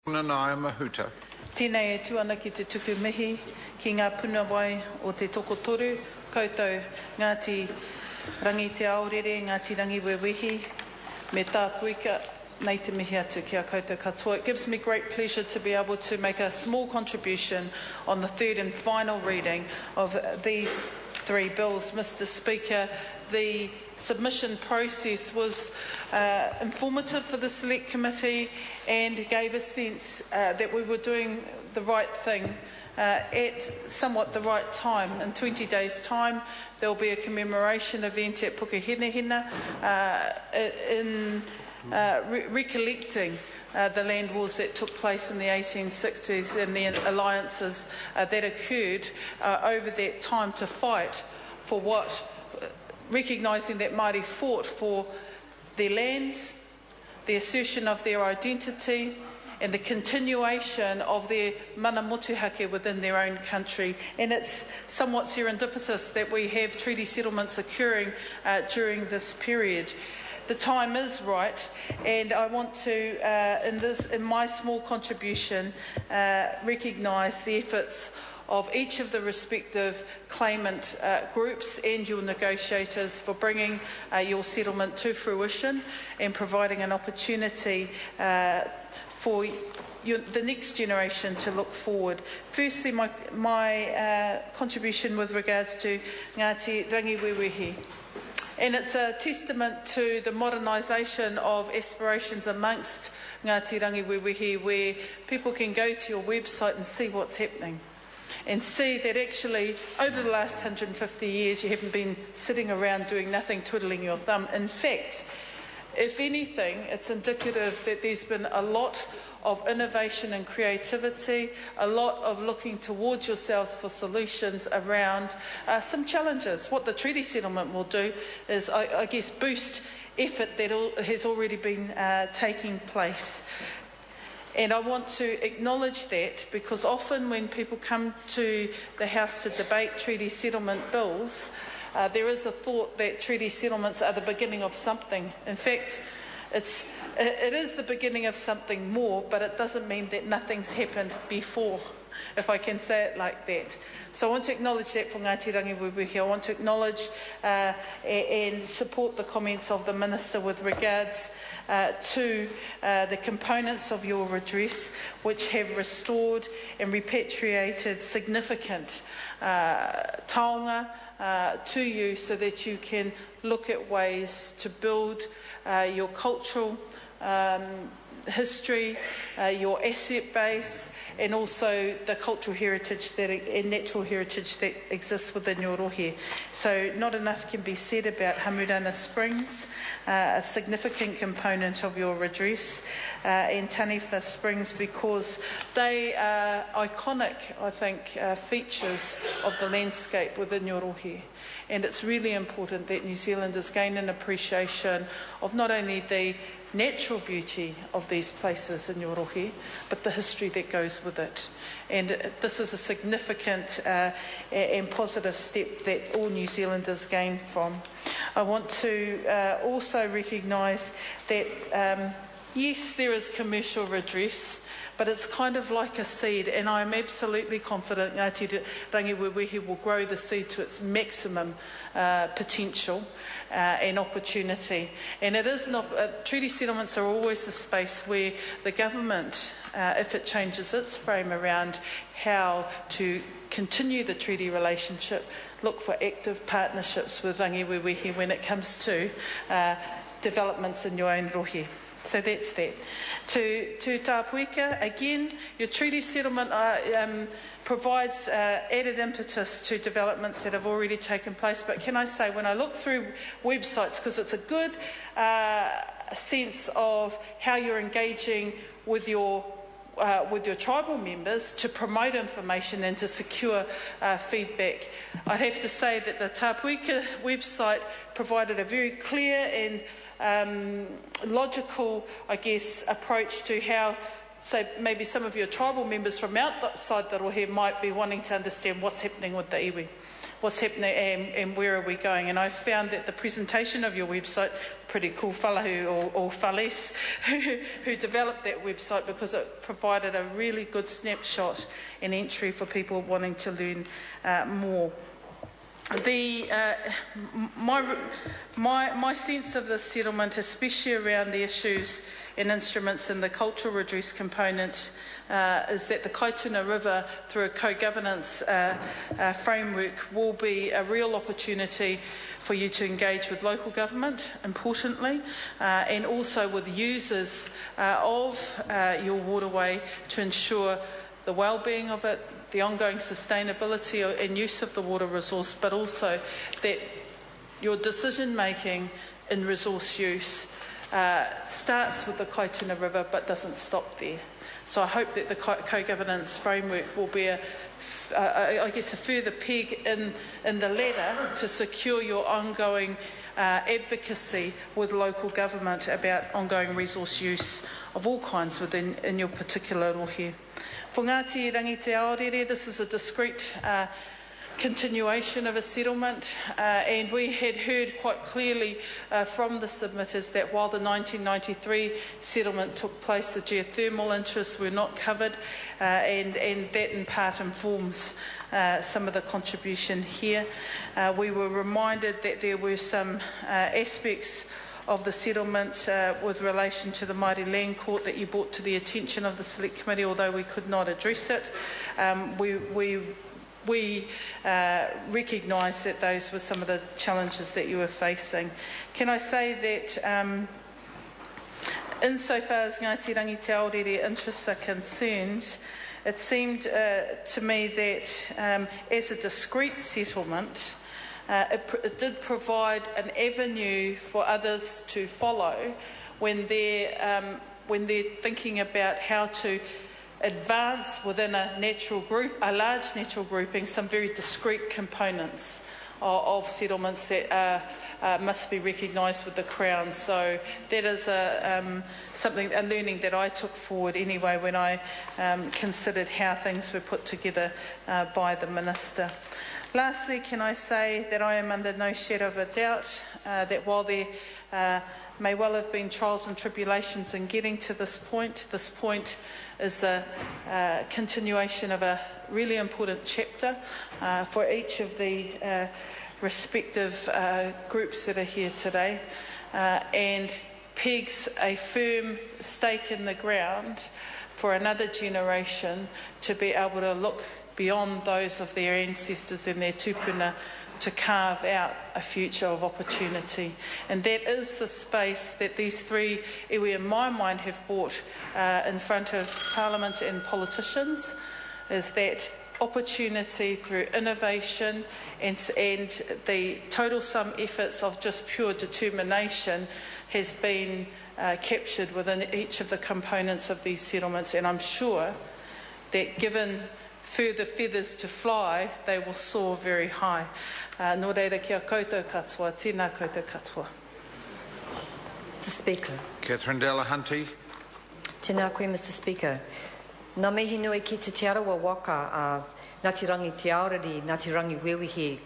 Nanaia Mahuta. Tēnei e tuana ki te tuku mihi, ki ngā puna wai o te toko toru, koutou Ngāti Rangi Te Aorere, Ngāti Rangi Wewehi, me tā puika nei te mihi atu ki a koutou katoa. It gives me great pleasure to be able to make a small contribution on the third and final reading of these three bills. Mr. Speaker, the submission process was informative for the Select Committee and gave a sense that we were doing the right thing at somewhat the right time. In 20 days' time, there will be a commemoration event at Pukehenehena in recollecting the land wars that took place in the 1860s and the alliances that occurred over that time to fight for what, recognising that Māori fought for their lands, the assertion of their identity and the continuation of their mana motuhake within their own country. And it's somewhat serendipitous that we have treaty settlements occurring during this period. The time is right, and I want to, in my small contribution, recognise the efforts of each of the respective claimant groups and your negotiators for bringing your settlement to fruition and providing an opportunity for the next generation to look forward. Firstly, my contribution with regards to Ngāti Rangi Wewehi. And it's a testament to the modernisation of aspirations amongst Ngāti Rangi Wewehi, where people can go to your website and see what's happening and see that actually over the last 150 years you haven't been sitting around doing nothing, twiddling your thumb. In fact, if anything, it's indicative that there's been a lot of innovation and creativity, a lot of looking towards yourselves for solutions around some challenges. What the treaty settlement will do is, I guess, boost effort that has already been taking place. And I want to acknowledge that, because often when people come to the House to debate treaty settlement bills, there is a thought that treaty settlements are the beginning of something. In fact, it is the beginning of something more, but it doesn't mean that nothing's happened before, if I can say it like that. So I want to acknowledge that for Ngāti Rangi Wewehi. I want to acknowledge and support the comments of the Minister with regards to the components of your redress, which have restored and repatriated significant taonga to you, so that you can look at ways to build your cultural history, your asset base, and also the cultural heritage and natural heritage that exists within your rohe. So not enough can be said about Hamurana Springs, a significant component of your redress, and Taniwha Springs, because they are iconic, I think, features of the landscape within your rohe. And it's really important that New Zealanders gain an appreciation of not only the natural beauty of these places in your rohe, but the history that goes with it. And this is a significant and positive step that all New Zealanders gain from. I want to also recognise that, yes, there is commercial redress, but it's kind of like a seed, and I'm absolutely confident Ngāti Rangi Wewehi will grow the seed to its maximum potential and opportunity. And it is not, treaty settlements are always a space where the government, if it changes its frame around how to continue the treaty relationship, look for active partnerships with Rangi Wewehi when it comes to developments in your own rohe. So that's that. To Tāpuika, again, your treaty settlement provides added impetus to developments that have already taken place. But can I say, when I look through websites, because it's a good sense of how you're engaging with your tribal members to promote information and to secure feedback. I'd have to say that the Tāpuika website provided a very clear and logical, I guess, approach to how say maybe some of your tribal members from outside the rohe might be wanting to understand what's happening with the iwi, what's happening and where are we going. And I found that the presentation of your website, pretty cool falahu or fales who developed that website, because it provided a really good snapshot and entry for people wanting to learn more. My sense of this settlement, especially around the issues and instruments in the cultural redress component, is that the Kaituna River, through a co-governance framework, will be a real opportunity for you to engage with local government, importantly, and also with users of your waterway to ensure the well-being of it, the ongoing sustainability and use of the water resource, but also that your decision-making in resource use starts with the Kaituna River but doesn't stop there. So I hope that the co-governance framework will be I guess a further peg in the ladder to secure your ongoing advocacy with local government about ongoing resource use of all kinds in your particular rohe. For Ngāti Rangi Te Aorere, this is a discrete continuation of a settlement, and we had heard quite clearly from the submitters that while the 1993 settlement took place, the geothermal interests were not covered, and that in part informs some of the contribution here. We were reminded that there were some aspects of the settlement with relation to the Māori Land Court that you brought to the attention of the Select Committee, although we could not address it. We recognise that those were some of the challenges that you were facing. Can I say that insofar as Ngāti Rangi Te Aorere interests are concerned, it seemed to me that as a discrete settlement, it did provide an avenue for others to follow when they're thinking about how to advance within a natural group, a large natural grouping, some very discrete components of settlements that must be recognised with the Crown. So that is a learning that I took forward anyway when I considered how things were put together by the Minister. Lastly, can I say that I am under no shadow of a doubt that while there may well have been trials and tribulations in getting to this point is a continuation of a really important chapter for each of the respective groups that are here today, and pegs a firm stake in the ground for another generation to be able to look beyond those of their ancestors and their tupuna to carve out a future of opportunity. And that is the space that these three iwi, in my mind, have brought in front of Parliament and politicians, is that opportunity through innovation and the total sum efforts of just pure determination has been captured within each of the components of these settlements. And I'm sure that given further feathers to fly, they will soar very high. Nō reira kia koutou katoa, tēnā koutou katoa. Mr. Speaker. Catherine Delahunty. Tēnā koe, Mr. Speaker. Nā mihi nui ki te te arawa waka, Ngāti Rangi Te Aorere, Ngāti Rangi Wewihi,